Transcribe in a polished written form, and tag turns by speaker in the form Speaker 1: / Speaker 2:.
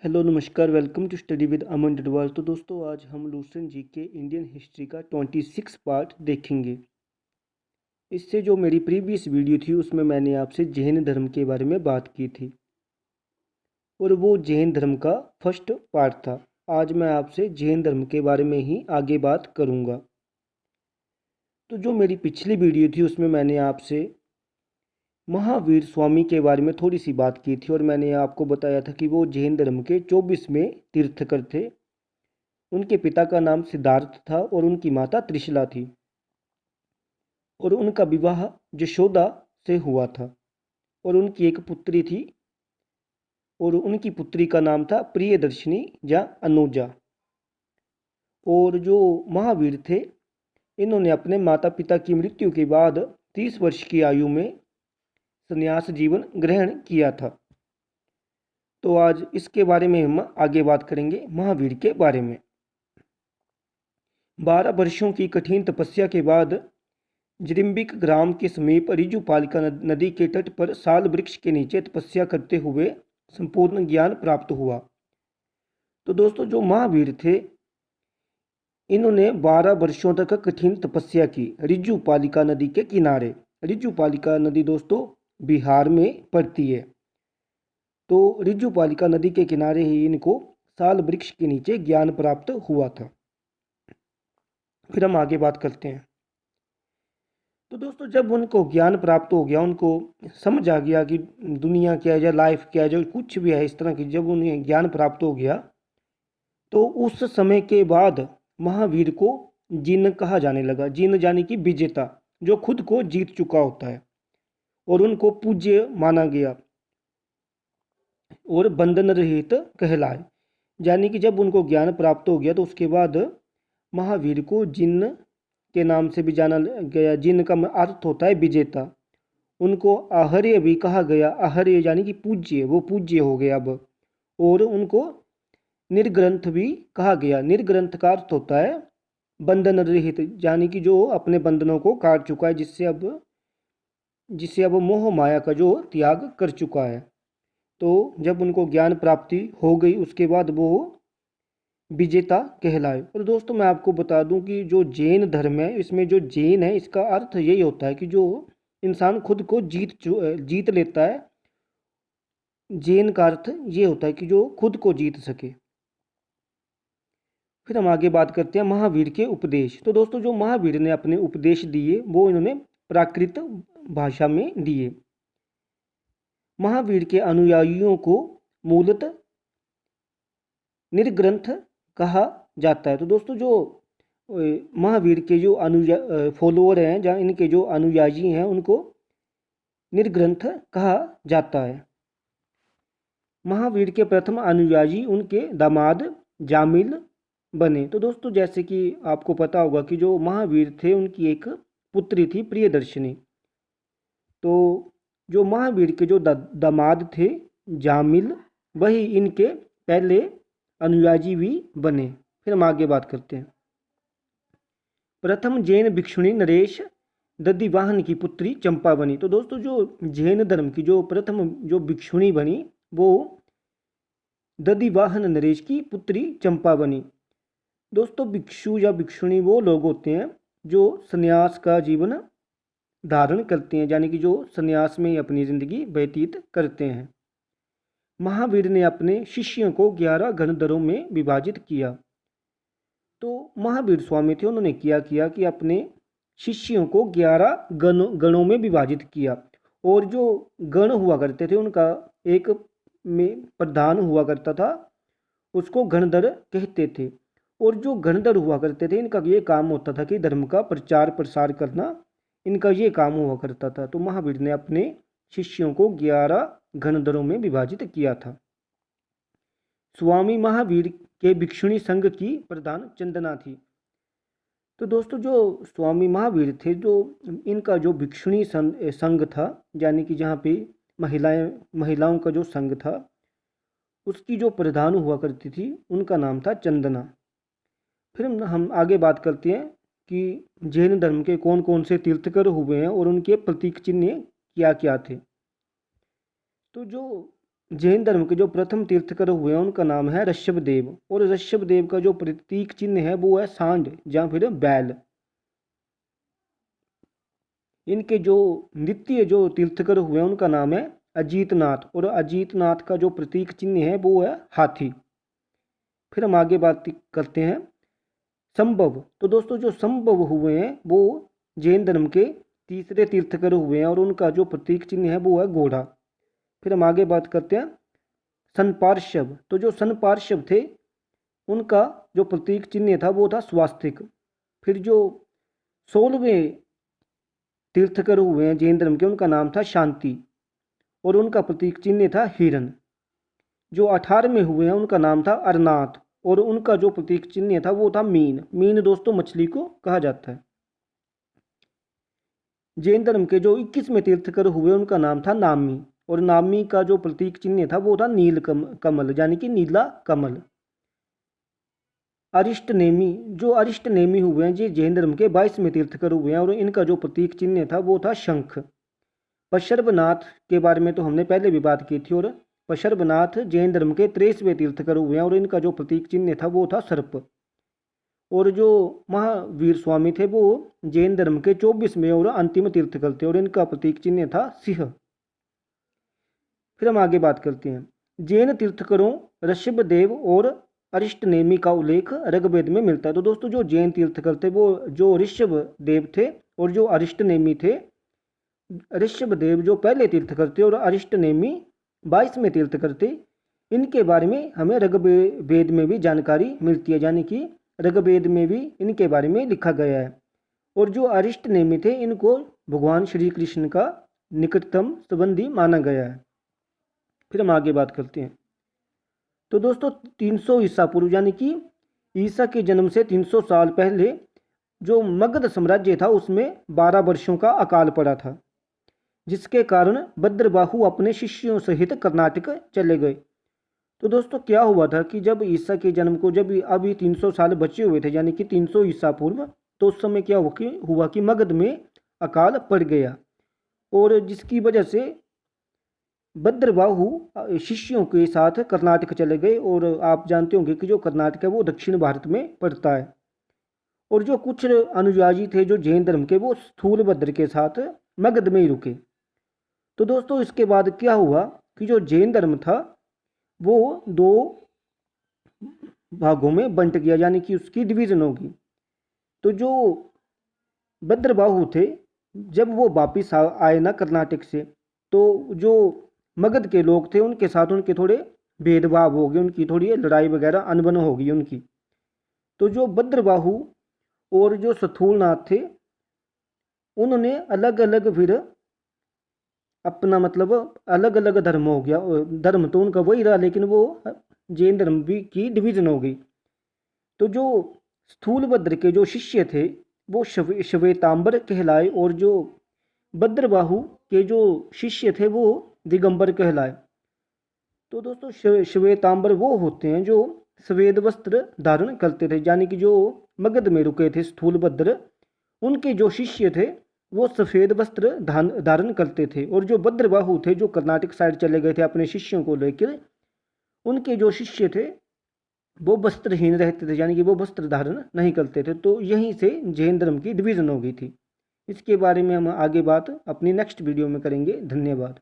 Speaker 1: Hello नमस्कार welcome to study with अमन डडवाल। तो दोस्तों आज हम लूसेंट जी के इंडियन हिस्ट्री का 26 पार्ट देखेंगे। इससे जो मेरी प्रीवियस वीडियो थी उसमें मैंने आपसे जैन धर्म के बारे में बात की थी और वो जैन धर्म का फर्स्ट पार्ट था। आज मैं आपसे जैन धर्म के बारे में ही आगे बात करूँगा। तो जो मेरी पिछली वीडियो थी उसमें मैंने आपसे महावीर स्वामी के बारे में थोड़ी सी बात की थी और मैंने आपको बताया था कि वो जैन धर्म के 24वें तीर्थकर थे। उनके पिता का नाम सिद्धार्थ था और उनकी माता त्रिशला थी और उनका विवाह यशोदा से हुआ था और उनकी एक पुत्री थी और उनकी पुत्री का नाम था प्रियदर्शिनी या अनुजा। और जो महावीर थे इन्होंने अपने माता पिता की मृत्यु के बाद 30 वर्ष की आयु में संन्यास जीवन ग्रहण किया था। तो आज इसके बारे में हम आगे बात करेंगे महावीर के बारे में। 12 वर्षों की कठिन तपस्या के बाद जरिम्बिक ग्राम के समीप रिजुपालिका नदी के तट पर साल वृक्ष के नीचे तपस्या करते हुए संपूर्ण ज्ञान प्राप्त हुआ। तो दोस्तों जो महावीर थे इन्होंने 12 वर्षों तक कठिन तपस्या की रिजुपालिका नदी के किनारे। रिजुपालिका नदी दोस्तों बिहार में पड़ती है। तो रिजुपालिका नदी के किनारे ही इनको साल वृक्ष के नीचे ज्ञान प्राप्त हुआ था। फिर हम आगे बात करते हैं। तो दोस्तों जब उनको ज्ञान प्राप्त हो गया, उनको समझ आ गया कि दुनिया क्या है या लाइफ क्या है, जो कुछ भी है इस तरह की, जब उन्हें ज्ञान प्राप्त हो गया तो उस समय के बाद महावीर को जिन कहा जाने लगा। जिन यानी कि विजेता, जो खुद को जीत चुका होता है, और उनको पूज्य माना गया और बंधन रहित कहलाए। यानी कि जब उनको ज्ञान प्राप्त हो गया तो उसके बाद महावीर को जिन के नाम से भी जाना गया। जिन का अर्थ होता है विजेता। उनको आहर्य भी कहा गया। आहर्य यानी कि पूज्य, वो पूज्य हो गए अब। और उनको निर्ग्रंथ भी कहा गया। निर्ग्रंथ का अर्थ होता है बंधन रहित, यानी कि जो अपने बंधनों को काट चुका है, जिससे अब मोह माया का जो त्याग कर चुका है। तो जब उनको ज्ञान प्राप्ति हो गई उसके बाद वो विजेता कहलाए। और दोस्तों मैं आपको बता दूं कि जो जैन धर्म है इसमें जो जैन है इसका अर्थ यही होता है कि जो इंसान खुद को जीत लेता है। जैन का अर्थ ये होता है कि जो खुद को जीत सके। फिर हम आगे बात करते हैं महावीर के उपदेश। तो दोस्तों जो महावीर ने अपने उपदेश दिए वो इन्होंने प्राकृत भाषा में दिए। महावीर के अनुयायियों को मूलतः निर्ग्रंथ कहा जाता है। तो दोस्तों जो महावीर के जो फॉलोअर हैं, जहाँ इनके जो अनुयायी हैं, उनको निर्ग्रंथ कहा जाता है। महावीर के प्रथम अनुयायी उनके दामाद जामिल बने। तो दोस्तों जैसे कि आपको पता होगा कि जो महावीर थे उनकी एक पुत्री थी प्रियदर्शिनी। तो जो महावीर के जो दामाद थे जामिल, वही इनके पहले अनुयायी भी बने। फिर हम आगे बात करते हैं। प्रथम जैन भिक्षुणी नरेश दधिवाहन की पुत्री चंपा बनी। तो दोस्तों जो जैन धर्म की जो प्रथम जो भिक्षुणी बनी वो दधिवाहन नरेश की पुत्री चंपा बनी। दोस्तों भिक्षु या भिक्षुणी वो लोग होते हैं जो संन्यास का जीवन धारण करते हैं, यानी कि जो संन्यास में ही अपनी जिंदगी व्यतीत करते हैं। महावीर ने अपने शिष्यों को 11 गणधरों में विभाजित किया। तो महावीर स्वामी थे, उन्होंने क्या किया कि अपने शिष्यों को 11 गणों में विभाजित किया। और जो गण हुआ करते थे उनका एक में प्रधान हुआ करता था, उसको गणधर कहते थे। और जो गणधर हुआ करते थे इनका ये काम होता था कि धर्म का प्रचार प्रसार करना, इनका ये काम हुआ करता था। तो महावीर ने अपने शिष्यों को 11 गणधरों में विभाजित किया था। स्वामी महावीर के भिक्षुणी संघ की प्रधान चंदना थी। तो दोस्तों जो स्वामी महावीर थे, जो इनका जो भिक्षुणी संघ था, यानी कि जहाँ पे महिलाओं का जो संघ था, उसकी जो प्रधान हुआ करती थी उनका नाम था चंदना। फिर हम आगे बात करते हैं कि जैन धर्म के कौन कौन से तीर्थकर हुए हैं और उनके प्रतीक चिन्ह क्या क्या थे। तो जो जैन धर्म के जो प्रथम तीर्थकर हुए हैं उनका नाम है ऋषभदेव, और ऋषभदेव का जो प्रतीक चिन्ह है वो है सांड या फिर बैल। इनके जो द्वितीय जो तीर्थकर हुए हैं उनका नाम है अजीतनाथ, और अजीतनाथ का जो प्रतीक चिन्ह है वो है हाथी। फिर हम आगे बात करते हैं संभव। तो दोस्तों जो संभव हुए हैं वो जैन धर्म के तीसरे तीर्थकर हुए हैं, और उनका जो प्रतीक चिन्ह है वो है घोड़ा। फिर हम आगे बात करते हैं सनपार्श्व। तो जो सनपार्श्व थे उनका जो प्रतीक चिन्ह था वो था स्वास्तिक। फिर जो 16वें तीर्थकर हुए हैं जैन धर्म के उनका नाम था शांति, और उनका प्रतीक चिन्ह था हिरण। जो 18वें हुए हैं उनका नाम था अरनाथ, और उनका जो प्रतीक चिन्ह था वो था मीन। मीन दोस्तों मछली को कहा जाता है। जैन धर्म के जो 21वें तीर्थकर हुए उनका नाम था नामी, और नामी का जो प्रतीक चिन्ह था वो था नील कमल यानी कि नीला कमल। अरिष्टनेमी। जो अरिष्टनेमी हुए हैं ये जैन धर्म के 22वें तीर्थकर हुए हैं, और इनका जो प्रतीक चिन्ह था वो था शंख। पशर्वनाथ के बारे में तो हमने पहले भी बात की थी, और पशर्वनाथ जैन धर्म के 23वें तीर्थकर हुए हैं, और इनका जो प्रतीक चिन्ह था वो था सर्प। और जो महावीर स्वामी थे वो जैन धर्म के 24वें और अंतिम तीर्थकर थे, और इनका प्रतीक चिन्ह था सिंह। फिर हम आगे बात करते हैं जैन तीर्थकरों ऋषभदेव और अरिष्टनेमी का उल्लेख ऋग्वेद में मिलता है। तो दोस्तों जो जैन तीर्थकर थे वो जो ऋषभदेव थे और जो अरिष्टनेमी थे, ऋषभदेव जो पहले तीर्थकर थे और अरिष्टनेमी 22वें तीर्थकर थे, इनके बारे में हमें ऋग्वेद में भी जानकारी मिलती है, यानी कि ऋग्वेद में भी इनके बारे में लिखा गया है। और जो अरिष्टनेमी थे इनको भगवान श्री कृष्ण का निकटतम संबंधी माना गया है। फिर हम आगे बात करते हैं। तो दोस्तों 300 ईसा पूर्व यानी कि ईसा के जन्म से 300 साल पहले जो मगध साम्राज्य था उसमें 12 वर्षों का अकाल पड़ा था, जिसके कारण भद्रबाहु अपने शिष्यों सहित कर्नाटक चले गए। तो दोस्तों क्या हुआ था कि जब ईसा के जन्म को जब अभी 300 साल बचे हुए थे यानी कि 300 ईसा पूर्व, तो उस समय क्या हुआ कि मगध में अकाल पड़ गया, और जिसकी वजह से भद्रबाहु शिष्यों के साथ कर्नाटक चले गए। और आप जानते होंगे कि जो कर्नाटक है वो दक्षिण भारत में पड़ता है, और जो कुछ अनुयायी थे जो जैन धर्म के वो स्थूलभद्र के साथ मगध में ही रुके। तो दोस्तों इसके बाद क्या हुआ कि जो जैन धर्म था वो 2 भागों में बंट गया, यानी कि उसकी डिवीजन होगी। तो जो भद्रबाहु थे जब वो वापिस आए ना कर्नाटक से, तो जो मगध के लोग थे उनके साथ उनके थोड़े भेदभाव हो गए, उनकी थोड़ी लड़ाई वगैरह अनबन हो गई उनकी। तो जो भद्रबाहु और जो स्थूलनाथ थे उन्होंने अलग अलग फिर अपना मतलब अलग अलग धर्म हो गया। धर्म तो उनका वही रहा लेकिन वो जैन धर्म भी की डिवीजन हो गई। तो जो स्थूलभद्र के जो शिष्य थे वो श्वेतांबर कहलाए, और जो भद्रबाहु के जो शिष्य थे वो दिगंबर कहलाए। तो दोस्तों श्वेतांबर वो होते हैं जो श्वेत वस्त्र धारण करते थे, यानी कि जो मगध में रुके थे स्थूलभद्र, उनके जो शिष्य थे वो सफ़ेद वस्त्र धारण करते थे। और जो भद्रबाहु थे जो कर्नाटक साइड चले गए थे अपने शिष्यों को लेकर, उनके जो शिष्य थे वो वस्त्रहीन रहते थे, यानी कि वो वस्त्र धारण नहीं करते थे। तो यहीं से जैन धर्म की डिवीज़न हो गई थी। इसके बारे में हम आगे बात अपनी नेक्स्ट वीडियो में करेंगे। धन्यवाद।